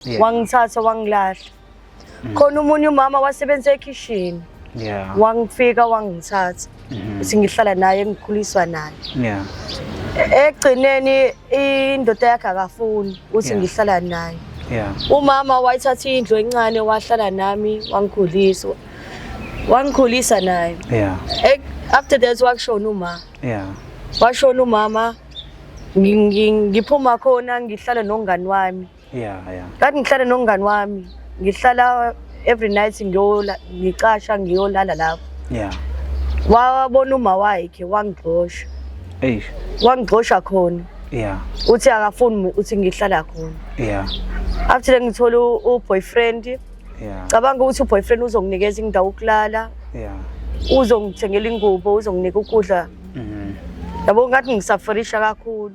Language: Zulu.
Yeah. wangithatha wangilahla. Khona umunye umama wasebenza ekitchen. Yeah. Wangifika wangithatha. Uthi ngihlala naye ngikhuliswa naye. Yeah. Egcineni indoda yakhe akafuni uthi Yeah. ngihlala naye. Yeah. Umama wayithatha indlu encane wahlala nami wangikhulisa naye. Yeah. After that wakushona umama. Yeah. Washona umama ngiphuma khona ngihlala nongani wami. Yeah. Yeah. Kanti ngihlala nongani wami ngihlala every night ngicasha ngiyolala lapho. Yeah. Wabona uma wakhe wangixosha. Eish. Wangixosha khona. Yeah. Uthi akafuni uthi ngihlala khona. Yeah. After ngithola uboyfriend. Yeah. Cabanga ukuthi uboyfriend uzonginikeza indawo yokulala. Yeah. Uzongithengela ingubo, uzonginika ukudla. Yabo ngathi ngisafarisha kakhulu.